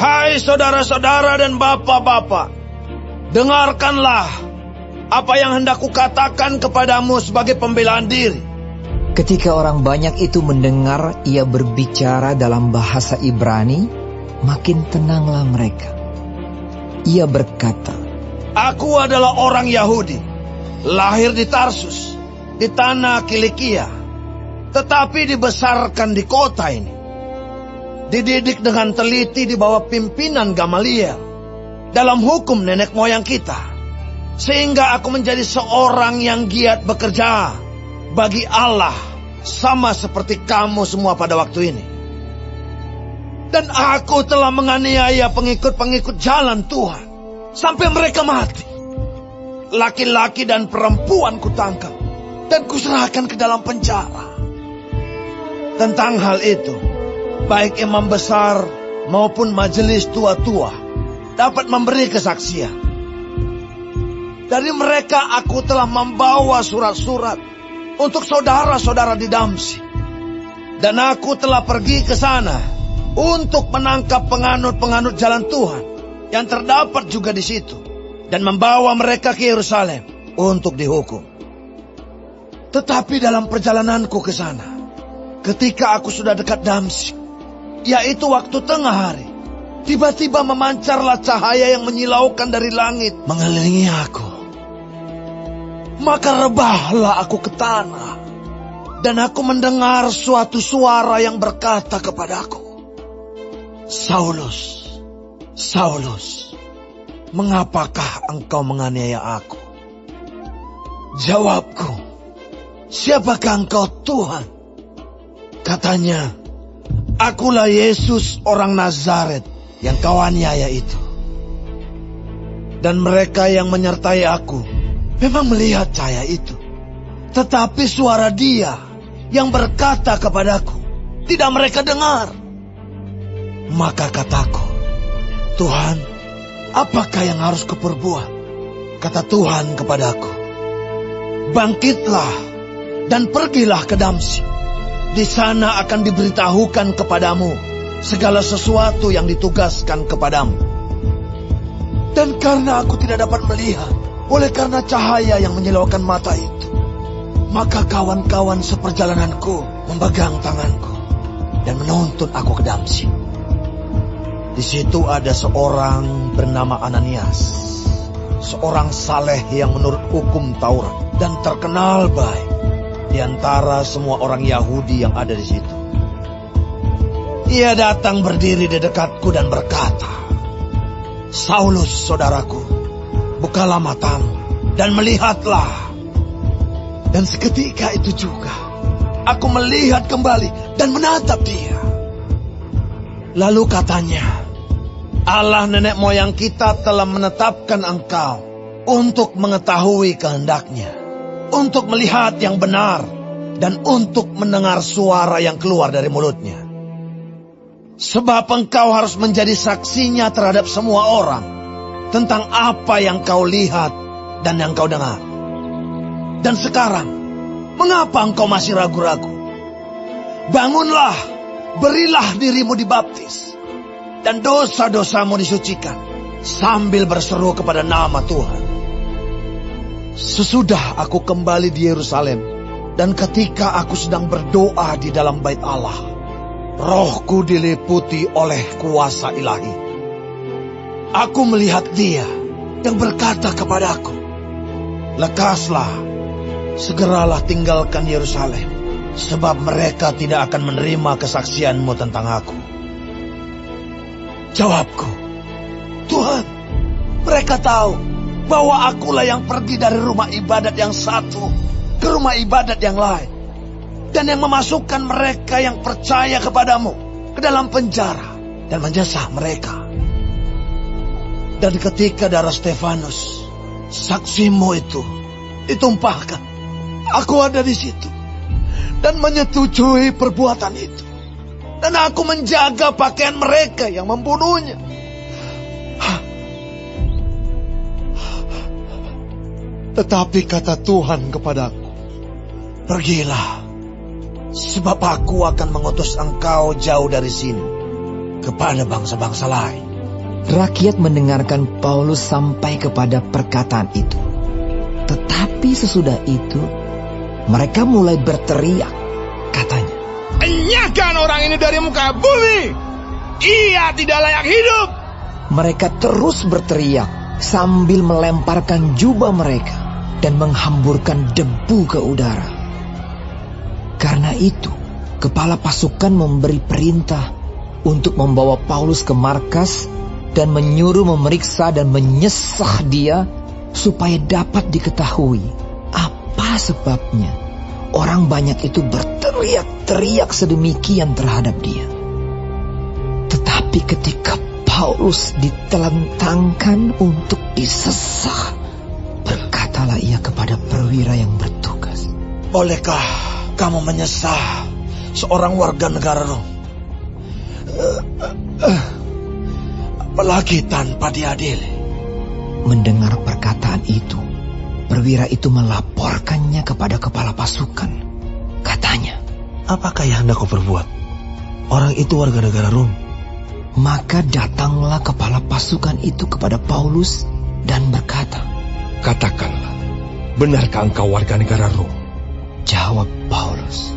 Hai saudara-saudara dan bapak-bapak, dengarkanlah apa yang hendak kukatakan kepadamu sebagai pembelaan diri. Ketika orang banyak itu mendengar ia berbicara dalam bahasa Ibrani, makin tenanglah mereka. Ia berkata, Aku adalah orang Yahudi, lahir di Tarsus, di tanah Kilikia, tetapi dibesarkan di kota ini. Dididik dengan teliti di bawah pimpinan Gamaliel dalam hukum nenek moyang kita, sehingga aku menjadi seorang yang giat bekerja bagi Allah, sama seperti kamu semua pada waktu ini. Dan aku telah menganiaya pengikut-pengikut jalan Tuhan sampai mereka mati. Laki-laki dan perempuan kutangkap dan kuserahkan ke dalam penjara. Tentang hal itu, baik imam besar maupun majelis tua-tua dapat memberi kesaksian. Dari mereka aku telah membawa surat-surat untuk saudara-saudara di Damsyik. Dan aku telah pergi ke sana untuk menangkap penganut-penganut jalan Tuhan yang terdapat juga di situ, dan membawa mereka ke Yerusalem untuk dihukum. Tetapi dalam perjalananku ke sana, ketika aku sudah dekat Damsyik, yaitu waktu tengah hari, tiba-tiba memancarlah cahaya yang menyilaukan dari langit mengelilingi aku. Maka rebahlah aku ke tanah, dan aku mendengar suatu suara yang berkata kepadaku, Saulus, Saulus, mengapakah engkau menganiaya aku? Jawabku, siapakah engkau Tuhan? Katanya, akulah Yesus orang Nazaret yang kau aniaya itu. Dan mereka yang menyertai aku memang melihat cahaya itu. Tetapi suara dia yang berkata kepadaku tidak mereka dengar. Maka kataku, Tuhan, apakah yang harus kuperbuat? Kata Tuhan kepadaku, bangkitlah dan pergilah ke Damsyik. Di sana akan diberitahukan kepadamu segala sesuatu yang ditugaskan kepadamu. Dan karena aku tidak dapat melihat, oleh karena cahaya yang menyilaukan mata itu, maka kawan-kawan seperjalananku memegang tanganku dan menuntun aku ke Damsyik. Di situ ada seorang bernama Ananias, seorang saleh yang menurut hukum Taurat dan terkenal baik di antara semua orang Yahudi yang ada di situ. Ia datang berdiri di dekatku dan berkata, Saulus, saudaraku, bukalah matamu dan melihatlah. Dan seketika itu juga aku melihat kembali dan menatap dia. Lalu katanya, Allah nenek moyang kita telah menetapkan engkau untuk mengetahui kehendaknya, untuk melihat yang benar, dan untuk mendengar suara yang keluar dari mulutnya. Sebab engkau harus menjadi saksinya terhadap semua orang tentang apa yang kau lihat dan yang kau dengar. Dan sekarang, mengapa engkau masih ragu-ragu? Bangunlah, berilah dirimu dibaptis, dan dosa-dosamu disucikan, sambil berseru kepada nama Tuhan. Sesudah aku kembali di Yerusalem, dan ketika aku sedang berdoa di dalam bait Allah, rohku diliputi oleh kuasa ilahi. Aku melihat dia yang berkata kepadaku, lekaslah, segeralah tinggalkan Yerusalem, sebab mereka tidak akan menerima kesaksianmu tentang aku. Jawabku, Tuhan, mereka tahu bahwa akulah yang pergi dari rumah ibadat yang satu ke rumah ibadat yang lain, dan yang memasukkan mereka yang percaya kepadamu ke dalam penjara dan menyesah mereka. Dan ketika darah Stefanus, saksimu itu, ditumpahkan, aku ada di situ dan menyetujui perbuatan itu. Dan aku menjaga pakaian mereka yang membunuhnya. Tetapi kata Tuhan kepadaku, pergilah, sebab aku akan mengutus engkau jauh dari sini kepada bangsa-bangsa lain. Rakyat mendengarkan Paulus sampai kepada perkataan itu. Tetapi sesudah itu, mereka mulai berteriak, katanya, "Enyahkan orang ini dari muka bumi! Ia tidak layak hidup!" Mereka terus berteriak sambil melemparkan jubah mereka dan menghamburkan debu ke udara. Karena itu, kepala pasukan memberi perintah untuk membawa Paulus ke markas dan menyuruh memeriksa dan menyesah dia supaya dapat diketahui apa sebabnya orang banyak itu berteriak-teriak sedemikian terhadap dia. Tetapi ketika Paulus ditelentangkan untuk disesah, berkatalah ia kepada perwira yang bertugas, "Bolehkah kamu menyesah seorang warga negara Rom? Apalagi tanpa diadili." Mendengar perkataan itu, perwira itu melaporkannya kepada kepala pasukan. Katanya, "Apakah yang hendak kau perbuat? Orang itu warga negara Rom." Maka datanglah kepala pasukan itu kepada Paulus dan berkata, "Katakanlah, benarkah engkau warga negara Rom?" Jawab Paulus,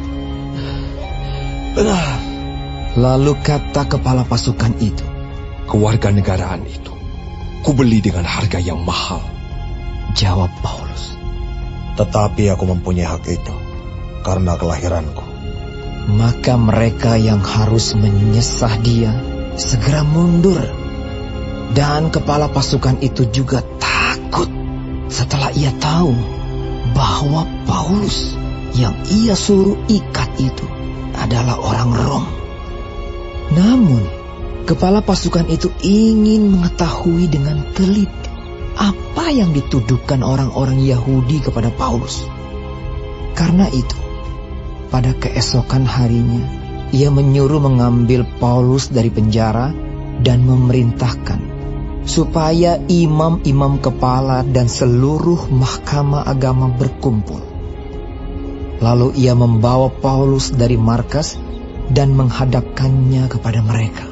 "Benar." Lalu kata kepala pasukan itu, "Kewarganegaraan itu kubeli dengan harga yang mahal." Jawab Paulus, "Tetapi aku mempunyai hak itu karena kelahiranku." Maka mereka yang harus menyesah dia segera mundur. Dan kepala pasukan itu juga takut setelah ia tahu bahwa Paulus yang ia suruh ikat itu adalah orang Rom. Namun, kepala pasukan itu ingin mengetahui dengan teliti apa yang dituduhkan orang-orang Yahudi kepada Paulus. Karena itu, pada keesokan harinya, ia menyuruh mengambil Paulus dari penjara dan memerintahkan supaya imam-imam kepala dan seluruh mahkamah agama berkumpul. Lalu ia membawa Paulus dari markas dan menghadapkannya kepada mereka.